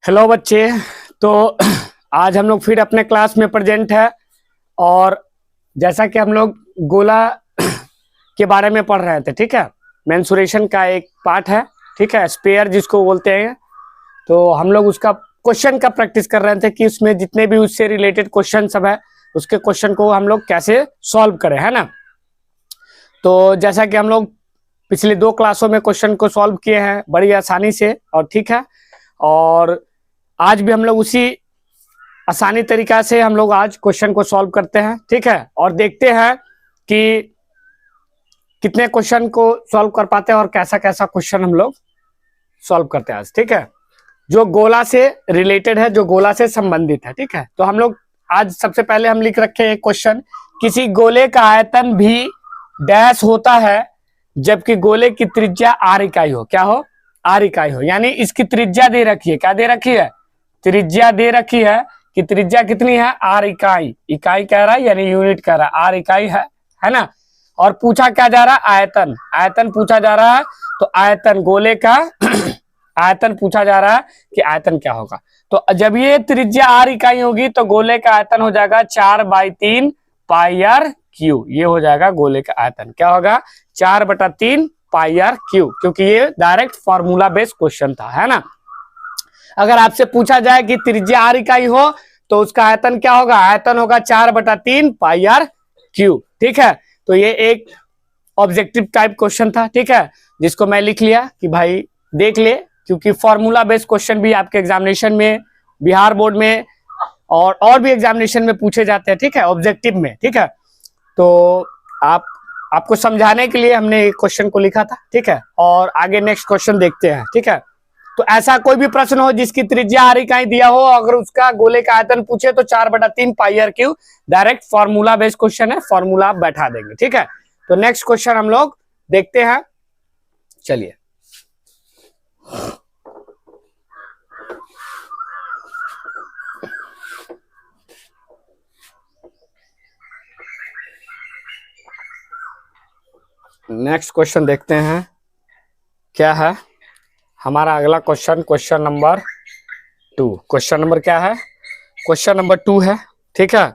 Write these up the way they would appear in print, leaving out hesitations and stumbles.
Hello बच्चे। तो आज हम लोग फिर अपने क्लास में प्रेजेंट है और जैसा कि हम लोग गोला के बारे में पढ़ रहे थे, ठीक है। मेंसुरेशन का एक पार्ट है, ठीक है, स्पेयर जिसको बोलते हैं। तो हम लोग उसका क्वेश्चन का प्रैक्टिस कर रहे थे कि उसमें जितने भी उससे रिलेटेड क्वेश्चन सब है उसके क्वेश्चन को हम लोग कैसे सॉल्व करें, है ना। तो जैसा कि हम लोग पिछले 2 क्लासों में क्वेश्चन को सॉल्व किए हैं बड़ी आसानी से, और ठीक है, और आज भी हम लोग उसी आसानी तरीका से हम लोग आज क्वेश्चन को सॉल्व करते हैं, ठीक है। और देखते हैं कि कितने क्वेश्चन को सॉल्व कर पाते हैं और कैसा कैसा क्वेश्चन हम लोग सॉल्व करते हैं आज, ठीक है, जो गोला से रिलेटेड है, जो गोला से संबंधित है, ठीक है। तो हम लोग आज सबसे पहले हम लिख रखे हैं क्वेश्चन, किसी गोले का आयतन भी डैश होता है जबकि गोले की त्रिज्या r इकाई हो। क्या हो? r इकाई हो, यानी इसकी त्रिज्या दे रखी है। क्या दे रखी है? त्रिज्या दे रखी है कि त्रिज्या कितनी है? r इकाई। इकाई कह रहा है यानी यूनिट कह रहा है, r इकाई है ना। और पूछा क्या जा रहा है? आयतन। आयतन पूछा जा रहा है, तो आयतन गोले का आयतन पूछा जा रहा है कि आयतन क्या होगा। तो जब ये त्रिज्या r इकाई होगी तो गोले का आयतन हो जाएगा 4/3 पाई r क्यू। ये हो जाएगा गोले का आयतन। क्या होगा? 4/3 पाई r क्यू, क्योंकि ये डायरेक्ट फॉर्मूला बेस्ड क्वेश्चन था, है ना। अगर आपसे पूछा जाए कि त्रिज्या r इकाई हो तो उसका आयतन क्या होगा? आयतन होगा 4/3 पाई r क्यू, ठीक है। तो ये एक ऑब्जेक्टिव टाइप क्वेश्चन था, ठीक है, जिसको मैं लिख लिया कि भाई देख ले, क्योंकि फॉर्मूला बेस्ड क्वेश्चन भी आपके एग्जामिनेशन में, बिहार बोर्ड में और भी एग्जामिनेशन में पूछे जाते हैं, ठीक है, ऑब्जेक्टिव में, ठीक है। तो आपको समझाने के लिए हमने एक क्वेश्चन को लिखा था, ठीक है। और आगे नेक्स्ट क्वेश्चन देखते हैं, ठीक है। तो ऐसा कोई भी प्रश्न हो जिसकी त्रिज्या r इकाई दिया हो, अगर उसका गोले का आयतन पूछे तो 4/3 पाई r Q, direct formula based question है, फॉर्मूला बैठा देंगे, ठीक है। तो नेक्स्ट क्वेश्चन हम लोग देखते हैं, चलिए। नेक्स्ट क्वेश्चन देखते हैं क्या है हमारा अगला question. Question number 2। Question number क्या है? क्वेश्चन नंबर 2 है, ठीक है।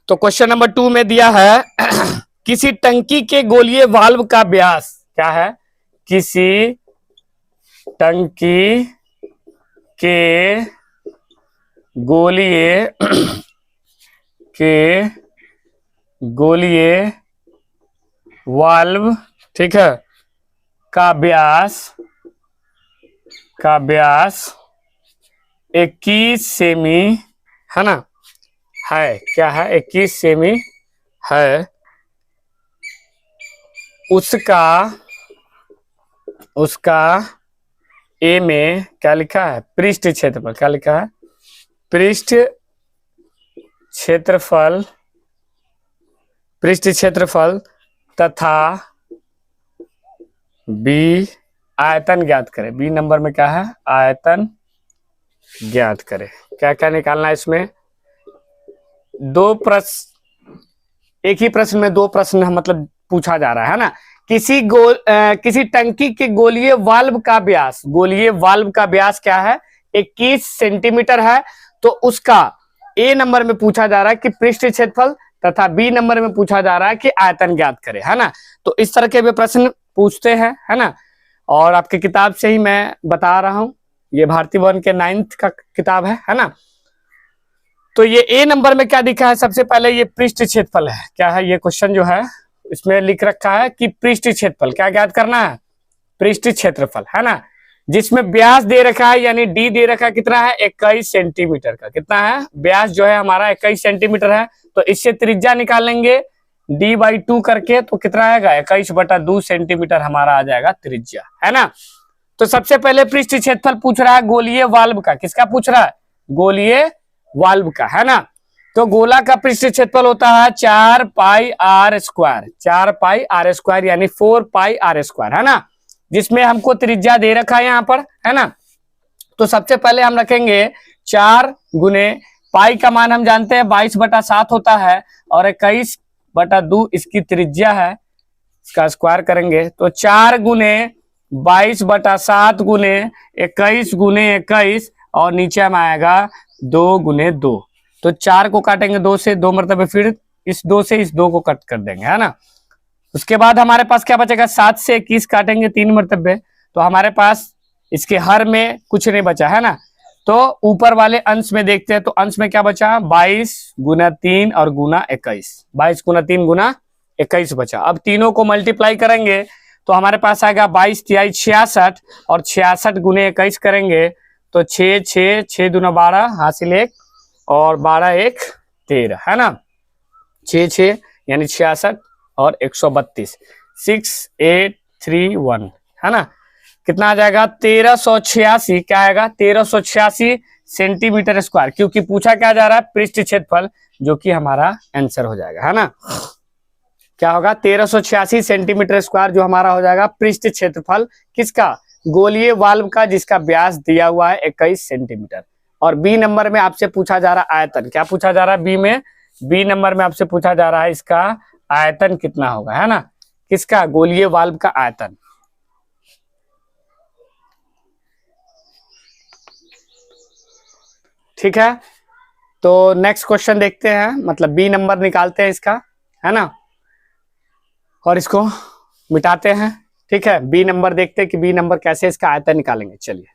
तो क्वेश्चन नंबर 2 में दिया है किसी टंकी के गोलीय वाल्व का व्यास क्या है? किसी टंकी के गोलीय वाल्व, ठीक है, का व्यास 21 सेमी है ना, है। क्या है? 21 सेमी है। उसका ए में क्या लिखा है? पृष्ठ क्षेत्रफल। क्या लिखा है? पृष्ठ क्षेत्रफल तथा बी आयतन ज्ञात करें। बी नंबर में क्या है? आयतन ज्ञात करें। क्या क्या निकालना है इसमें? 2 प्रश्न, एक ही प्रश्न में 2 प्रश्न मतलब पूछा जा रहा है ना। किसी टंकी के गोलीय वाल्व का व्यास, गोलीय वाल्व का व्यास क्या है? 21 सेंटीमीटर है। तो उसका ए नंबर में पूछा जा रहा है कि पृष्ठ क्षेत्रफल, तथा बी नंबर में पूछा जा रहा है कि आयतन ज्ञात करें, है ना। तो इस तरह के भी प्रश्न पूछते हैं, है ना। और आपके किताब से ही मैं बता रहा हूं, ये भारती भवन के 9th का किताब है ना। तो ये ए नंबर में क्या दिखा है? सबसे पहले ये पृष्ठ क्षेत्रफल है। क्या है? ये क्वेश्चन जो है इसमें लिख रखा है कि पृष्ठ क्षेत्रफल क्या ज्ञात करना है? पृष्ठ क्षेत्रफल, है ना, जिसमें व्यास दे रखा है, यानी डी दे रखा है। कितना है? 21 सेंटीमीटर का। कितना है? व्यास जो है हमारा 21 सेंटीमीटर है। तो इससे त्रिज्या निकालेंगे d/2 करके, तो कितना आएगा? 21/2 सेंटीमीटर हमारा आ जाएगा त्रिज्या, है ना। तो सबसे पहले पृष्ठ क्षेत्रफल पूछ रहा है गोलीय वाल्व का। किसका पूछ रहा है? गोलीय वाल्व का, है ना। तो गोला का पृष्ठ क्षेत्रफल होता है 4 पाई r स्क्वायर। 4 पाई r स्क्वायर यानी 4 पाई r स्क्वायर, है ना, जिसमें हमको त्रिज्या दे रखा है यहाँ पर, है ना। तो सबसे पहले हम रखेंगे 4 गुने पाई का मान हम जानते हैं 22/7 होता है, और 21/2 इसकी त्रिज्या है। इसका स्क्वायर करेंगे तो 4 गुने 22/7 गुने 21 गुने 21 और नीचे में आएगा 2 गुने 2। तो 4 को काटेंगे 2 से, 2 मरतबे, फिर इस 2 से इस 2 को कट कर देंगे, है ना। उसके बाद हमारे पास क्या बचेगा, 7 से 21 काटेंगे 3 मरतबे, तो हमारे पास इसके हर में कुछ नहीं बचा, है ना। तो ऊपर वाले अंश में देखते हैं, तो अंश में क्या बचा, 22 गुना 3 और गुना 21, 22 गुना 3 गुना 21 बचा। अब तीनों को मल्टीप्लाई करेंगे तो हमारे पास आएगा 22 तिहाई 66, और 66 गुने 21 करेंगे तो 6 6 6 दूना 12 हासिल 1, और 12 1 13, है ना। 6 6 यानी 66 और 132, 6831, है ना। कितना आ जाएगा, 1386, क्या आएगा, 1386 सेंटीमीटर स्क्वायर, क्योंकि पूछा क्या जा रहा है, पृष्ठ क्षेत्रफल, जो कि हमारा आंसर हो जाएगा, है ना। क्या होगा, 1386 सेंटीमीटर स्क्वायर, जो हमारा हो जाएगा पृष्ठ क्षेत्रफल किसका, गोलीय वाल्व का, जिसका व्यास दिया हुआ है 21 सेंटीमीटर। और बी नंबर में आपसे पूछा जा रहा है आयतन, क्या पूछा जा रहा है बी नंबर में आपसे पूछा जा रहा है इसका आयतन कितना होगा, है ना, किसका, गोलीय वाल्व का आयतन। ठीक है, तो नेक्स्ट क्वेश्चन देखते हैं, मतलब बी नंबर निकालते हैं इसका, है ना, और इसको मिटाते हैं। ठीक है, बी नंबर देखते हैं कि बी नंबर कैसे इसका आयतन निकालेंगे। चलिए,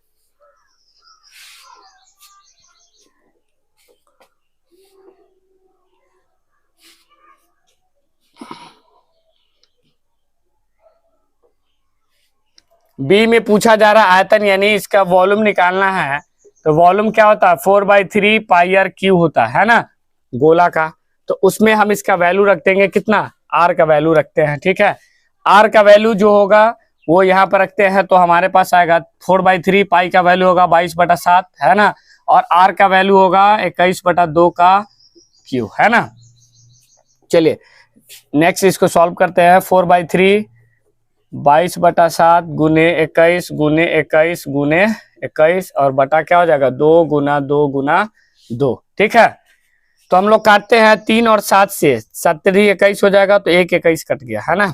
बी में पूछा जा रहा आयतन, यानी इसका वॉल्यूम निकालना है। तो वॉल्यूम क्या होता है, 4/3 पाई आर क्यू होता है ना, गोला का। तो उसमें हम इसका वैल्यू रख देंगे कितना, आर का वैल्यू रखते हैं। ठीक है, आर का वैल्यू जो होगा वो यहाँ पर रखते हैं, तो हमारे पास आएगा 4/3 पाई का वैल्यू होगा 22/7, है ना, और आर का वैल्यू होगा 21/2 का क्यू, है ना। चलिए नेक्स्ट इसको सॉल्व करते हैं। 4/3 22/7 गुने 21 गुने 21 गुने 21, और बटा क्या हो जाएगा, 2 गुना 2 गुना 2। ठीक है, तो हम लोग काटते हैं 3 और 7 से, 7 3 21 हो जाएगा, तो 1 21 कट गया, है ना।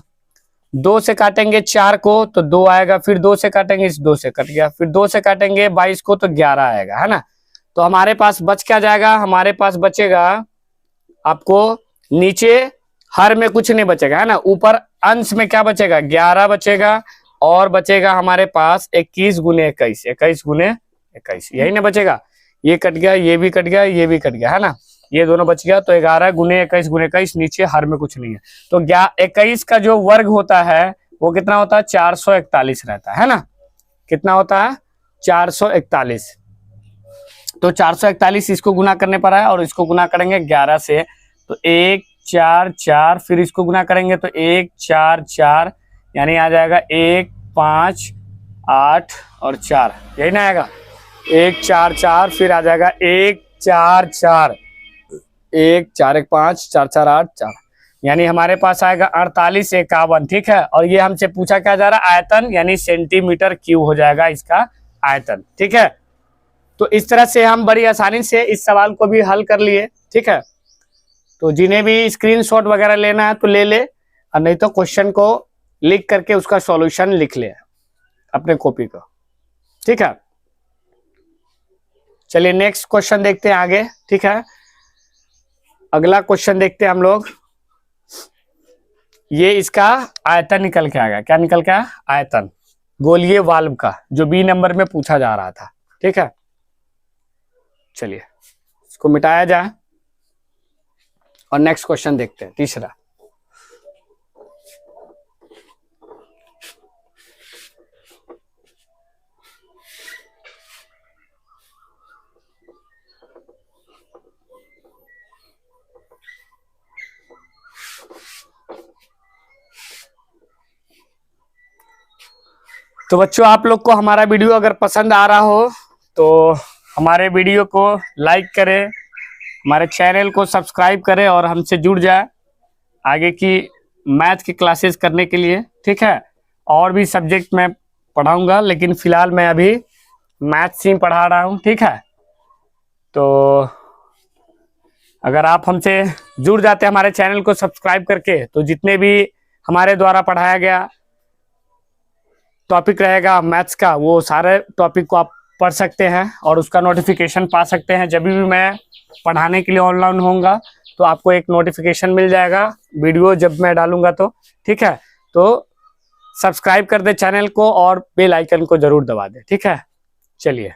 2 से काटेंगे 4 को तो 2 आएगा, फिर 2 से काटेंगे, इस 2 से कट गया, फिर 2 से काटेंगे 22 को तो 11 आएगा, है ना। तो हमारे पास बच क्या जाएगा, हमारे पास बचेगा आपको नीचे हर में कुछ नहीं बचेगा, है ना। ऊपर अंश में क्या बचेगा, 11 बचेगा, और बचेगा हमारे पास 21 गुने 21, 21 गुने 21, यही ना बचेगा। ये कट गया, ये भी कट गया, ये भी कट गया, है ना, ये दोनों बच गया। तो 11 गुने 21 गुने 21, नीचे हर में कुछ नहीं है। तो 21 का जो वर्ग होता है वो कितना होता है, 441 रहता है ना। कितना होता है, 441। तो 441 इसको गुना करने पर है, और इसको गुना करेंगे 11 से, तो 1 4 4, फिर इसको गुना करेंगे तो 1 4 4, यानी आ जाएगा 1 5 8 और 4, यही ना आएगा, 1 4 4, फिर आ जाएगा 1 4 4, 1 4 1 5 4 4 8 4, यानी हमारे पास आएगा 48 51। ठीक है, और ये हमसे पूछा क्या जा रहा है, आयतन, यानी सेंटीमीटर क्यूब हो जाएगा इसका आयतन। ठीक है, तो इस तरह से हम बड़ी आसानी से इस सवाल को भी हल कर लिए। ठीक है, तो जिन्हें भी स्क्रीनशॉट वगैरह लेना है तो ले ले, और नहीं तो क्वेश्चन को लिख करके उसका सॉल्यूशन लिख ले अपने कॉपी को। ठीक है, चलिए नेक्स्ट क्वेश्चन देखते हैं आगे। ठीक है, अगला क्वेश्चन देखते हैं हम लोग। ये इसका आयतन निकल के आएगा, क्या निकल के आया, आयतन गोलीय वाल्व का, जो बी नंबर में पूछा जा रहा था। ठीक है, चलिए इसको मिटाया जाए और नेक्स्ट क्वेश्चन देखते हैं, तीसरा। तो बच्चों, आप लोग को हमारा वीडियो अगर पसंद आ रहा हो तो हमारे वीडियो को लाइक करें, हमारे चैनल को सब्सक्राइब करें, और हमसे जुड़ जाए आगे की मैथ की क्लासेस करने के लिए। ठीक है, और भी सब्जेक्ट मैं पढ़ाऊंगा, लेकिन फिलहाल मैं अभी मैथ्स ही पढ़ा रहा हूँ। ठीक है, तो अगर आप हमसे जुड़ जाते हैं हमारे चैनल को सब्सक्राइब करके, तो जितने भी हमारे द्वारा पढ़ाया गया टॉपिक रहेगा मैथ्स का, वो सारे टॉपिक को आप पढ़ सकते हैं और उसका नोटिफिकेशन पा सकते हैं। जब भी मैं पढ़ाने के लिए ऑनलाइन होऊंगा तो आपको एक नोटिफिकेशन मिल जाएगा वीडियो जब मैं डालूंगा तो, ठीक है। तो सब्सक्राइब कर दे चैनल को और बेल आइकन को जरूर दबा दे, ठीक है। चलिए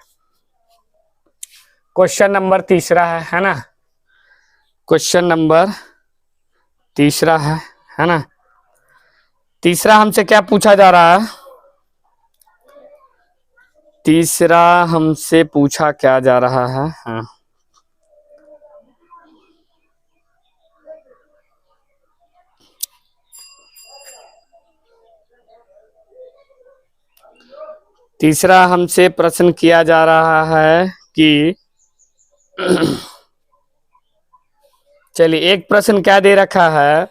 क्वेश्चन नंबर तीसरा है ना, क्वेश्चन नंबर तीसरा है ना। तीसरा हमसे क्या पूछा जा रहा है, तीसरा हमसे पूछा क्या जा रहा है, हाँ तीसरा हमसे प्रश्न किया जा रहा है कि चलिए एक प्रश्न क्या दे रखा है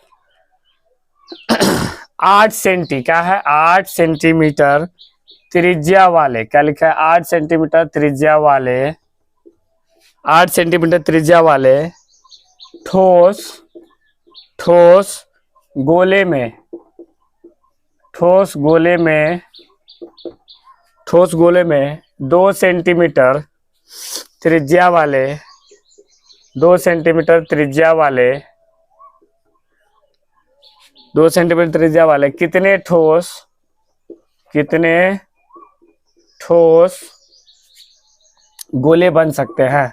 8 सेंटी, क्या है 8 सेंटीमीटर त्रिज्या वाले, क्या लिखा है 8 सेंटीमीटर त्रिज्या वाले, 8 सेंटीमीटर त्रिज्या वाले ठोस गोले में, ठोस गोले में 2 सेंटीमीटर त्रिज्या वाले, 2 सेंटीमीटर त्रिज्या वाले, 2 सेंटीमीटर त्रिज्या वाले कितने ठोस गोले बन सकते हैं,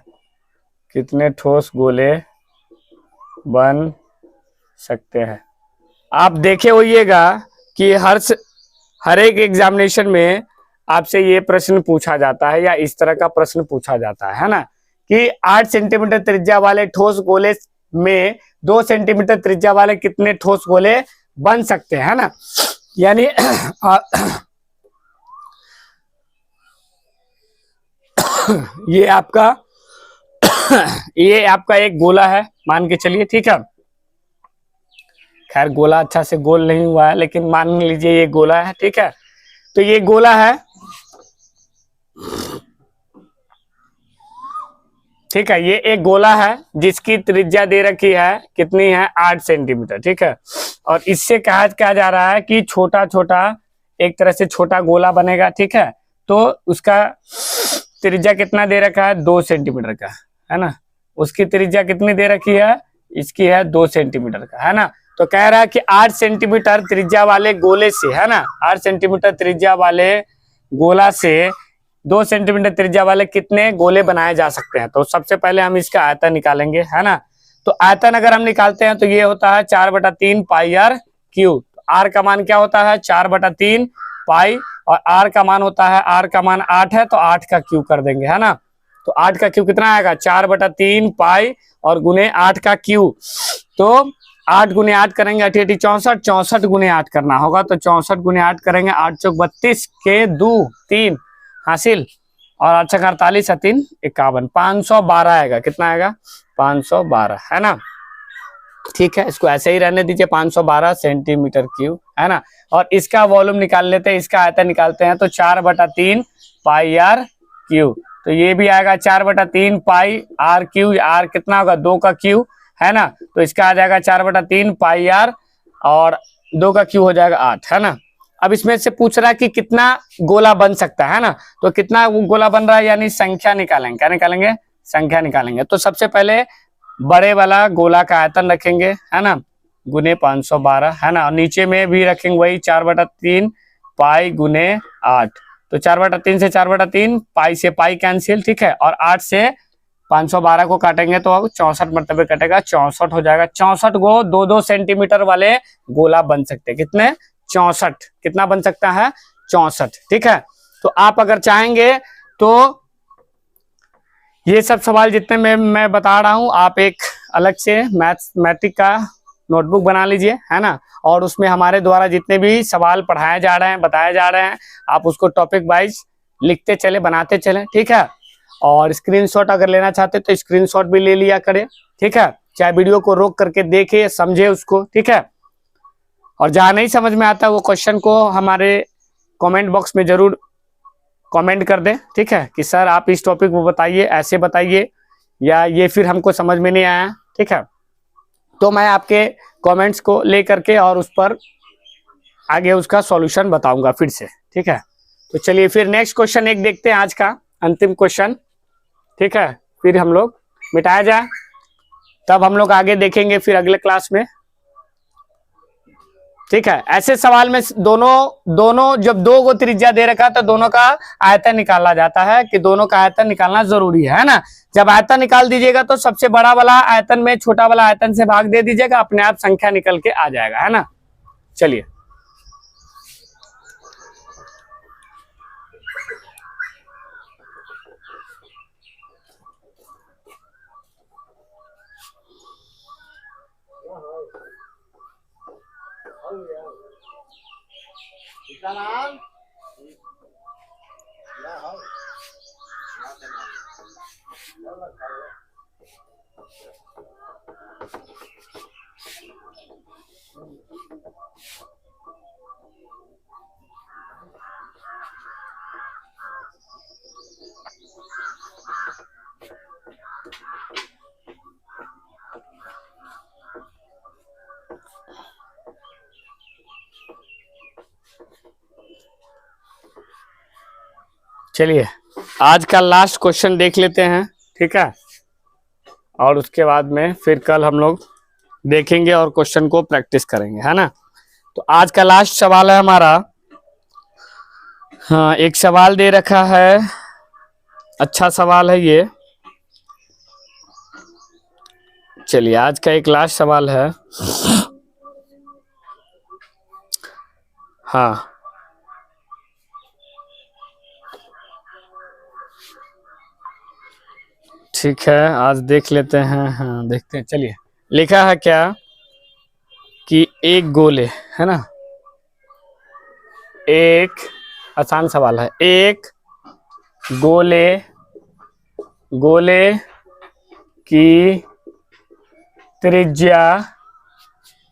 कितने ठोस गोले बन सकते हैं। आप देखे होइएगा कि हर एक एग्जामिनेशन में आपसे ये प्रश्न पूछा जाता है या इस तरह का प्रश्न पूछा जाता है ना, कि 8 सेंटीमीटर त्रिज्या वाले ठोस गोले में 2 सेंटीमीटर त्रिज्या वाले कितने ठोस गोले बन सकते हैं ना। यानी ये आपका एक गोला है मान के चलिए, ठीक है। खैर गोला अच्छा से गोल नहीं हुआ है लेकिन मान लीजिए ये गोला है, ठीक है। तो ये गोला है, ठीक है। ये एक गोला है जिसकी त्रिज्या दे रखी है कितनी है 8 सेंटीमीटर, ठीक है। और इससे कहा जा रहा है कि छोटा छोटा एक तरह से छोटा गोला बनेगा, ठीक है। तो उसका त्रिज्या कितना दे रखा है 2 सेंटीमीटर का, है ना। उसकी त्रिज्या कितनी दे रखी है, इसकी है 2 सेंटीमीटर का, है ना। तो कह रहा है कि 8 सेंटीमीटर त्रिज्या वाले गोले से, है ना, 8 सेंटीमीटर त्रिज्या वाले गोला से 2 सेंटीमीटर त्रिज्या वाले कितने गोले बनाए जा सकते हैं। तो सबसे पहले हम इसका आयतन निकालेंगे, है ना। तो आयतन अगर हम निकालते हैं तो ये होता है 4/3 पाई आर क्यूब। आर का मान क्या होता है 4/3 पाई, और आर का मान होता है, आर का मान 8 है तो 8 का क्यूब कर देंगे, है ना। तो 8 का क्यूब कितना आएगा 4/3 पाई और गुने 8 का क्यूब। तो 8 गुने 8 करेंगे 8 8 64, 64 गुने 8 करना होगा। तो 64 गुने 8 करेंगे, 8 चौक 32 के 2 3 हासिल, और 8 छक 48 3 51, 512 आएगा। कितना आएगा 512, है ना। ठीक है, इसको ऐसे ही रहने दीजिए 512 सेंटीमीटर क्यूब, है ना। और इसका वॉल्यूम निकाल लेते हैं, इसका आयतन निकालते हैं। तो 4/3 पाई आर क्यूब, तो ये भी आएगा 4/3 पाई आर क्यूब। आर कितना होगा 2 का क्यूब, है ना। तो इसका आ जाएगा 4/3 पाई आर और 2 का क्यूब हो जाएगा 8, है ना। अब इसमें से पूछ रहा है कि कितना गोला बन सकता है ना। तो कितना गोला बन रहा है यानी संख्या निकालेंगे, क्या निकालेंगे संख्या निकालेंगे। तो सबसे पहले बड़े वाला गोला का आयतन रखेंगे, है ना, गुने 512, है ना। और नीचे में भी रखेंगे वही 4/3 पाई गुने 8। तो 4/3 से 4/3 पाई से पाई कैंसिल, ठीक है। और 8 से 512 को काटेंगे तो 64 मरतबे कटेगा, 64 हो जाएगा। 64 गो 2-2 सेंटीमीटर वाले गोला बन सकते हैं। कितने 64, कितना बन सकता है 64, ठीक है। तो आप अगर चाहेंगे तो ये सब सवाल जितने मैं बता रहा हूं आप एक अलग से मैथमेटिक का नोटबुक बना लीजिए, है ना। और उसमें हमारे द्वारा जितने भी सवाल पढ़ाए जा रहे हैं बताए जा रहे हैं आप उसको टॉपिक वाइज लिखते चले बनाते चले, ठीक है। और स्क्रीनशॉट अगर लेना चाहते तो स्क्रीनशॉट भी ले लिया करें, ठीक है। चाहे वीडियो को रोक करके देखे समझे उसको, ठीक है। और जहां नहीं समझ में आता वो क्वेश्चन को हमारे कमेंट बॉक्स में जरूर कमेंट कर दें, ठीक है, कि सर आप इस टॉपिक को बताइए, ऐसे बताइए, या ये फिर हमको समझ में नहीं आया, ठीक है। तो मैं आपके कमेंट्स को ले करके और उस पर आगे उसका सॉल्यूशन बताऊंगा फिर से, ठीक है। तो चलिए फिर नेक्स्ट क्वेश्चन एक देखते हैं आज का, अंतिम क्वेश्चन, ठीक है, फिर हम लोग मिटाया जाए, तब हम लोग आगे देखेंगे फिर अगले क्लास में, ठीक है। ऐसे सवाल में दोनों जब दो गो त्रिज्या दे रखा तो दोनों का आयतन निकाला जाता है, कि दोनों का आयतन निकालना जरूरी है ना। जब आयतन निकाल दीजिएगा तो सबसे बड़ा वाला आयतन में छोटा वाला आयतन से भाग दे दीजिएगा, अपने आप संख्या निकल के आ जाएगा, है ना। चलिए, चलिए आज का लास्ट क्वेश्चन देख लेते हैं, ठीक है, और उसके बाद में फिर कल हम लोग देखेंगे और क्वेश्चन को प्रैक्टिस करेंगे, है ना। तो आज का लास्ट सवाल है हमारा, हाँ एक सवाल दे रखा है, अच्छा सवाल है ये। चलिए आज का एक लास्ट सवाल है, हाँ ठीक है आज देख लेते हैं, हाँ देखते हैं। चलिए लिखा है क्या कि एक गोले, है ना, एक आसान सवाल है, एक गोले की त्रिज्या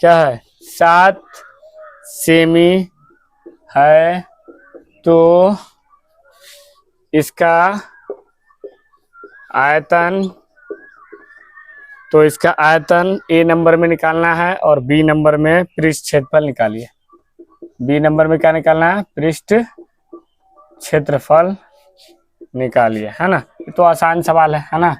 क्या है, 7 सेमी है, तो इसका आयतन ए नंबर में निकालना है और बी नंबर में पृष्ठ क्षेत्रफल निकालिए। बी नंबर में क्या निकालना है, पृष्ठ क्षेत्रफल निकालिए, है ना। तो आसान सवाल है ना।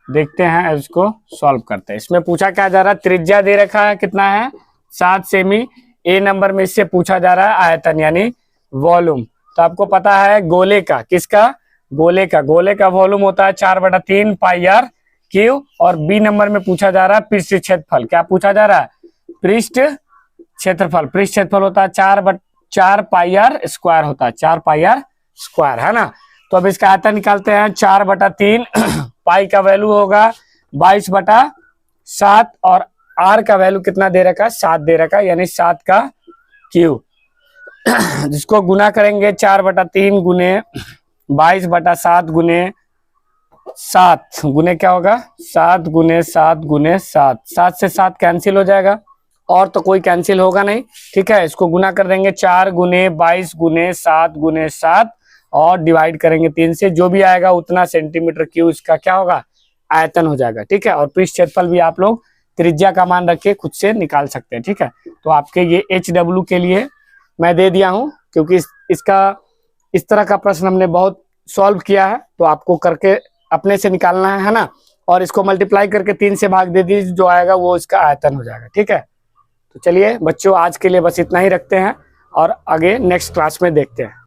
देखते हैं इसको सॉल्व करते हैं। इसमें पूछा क्या जा रहा है, त्रिज्या दे रखा है कितना है, 7 सेमी, ए नंबर में इससे पूछा जा रहा है आयतन यानी वॉल्यूम। तो आपको पता है गोले का, किसका, गोले का वॉल्यूम होता है 4/3 पाई आर क्यू, और बी नंबर में पूछा जा रहा है पृष्ठ क्षेत्रफल। क्या पूछा जा रहा है, पृष्ठ क्षेत्रफल। पृष्ठ क्षेत्रफल होता है 4 पाई आर स्क्वायर होता है, 4 पाई आर स्क्वायर, है ना। तो अब इसका आयतन निकालते हैं, 4/3 पाई का वैल्यू होगा 22/7 और आर का वैल्यू कितना दे रखा है, 7 दे रखा है, यानी 7 का क्यू, जिसको गुना करेंगे 4/3 गुने 22/7 गुने 7 गुने क्या होगा, 7 गुने 7 गुने 7, 7 से 7 कैंसिल हो जाएगा और तो कोई कैंसिल होगा नहीं, ठीक है। इसको गुना कर देंगे 4 गुने 22 गुने 7 गुने 7 और डिवाइड करेंगे 3 से, जो भी आएगा उतना सेंटीमीटर क्यूब इसका क्या होगा, आयतन हो जाएगा, ठीक है। और पृष्ठ क्षेत्रफल भी आप लोग त्रिज्या का मान रख के खुद से निकाल सकते हैं, ठीक है। तो आपके ये HW के लिए मैं दे दिया हूं, क्योंकि इसका इस तरह का प्रश्न हमने बहुत सॉल्व किया है, तो आपको करके अपने से निकालना है ना। और इसको मल्टीप्लाई करके 3 से भाग दे दीजिए, जो आएगा वो इसका आयतन हो जाएगा, ठीक है। तो चलिए बच्चों आज के लिए बस इतना ही रखते हैं और आगे नेक्स्ट क्लास में देखते हैं।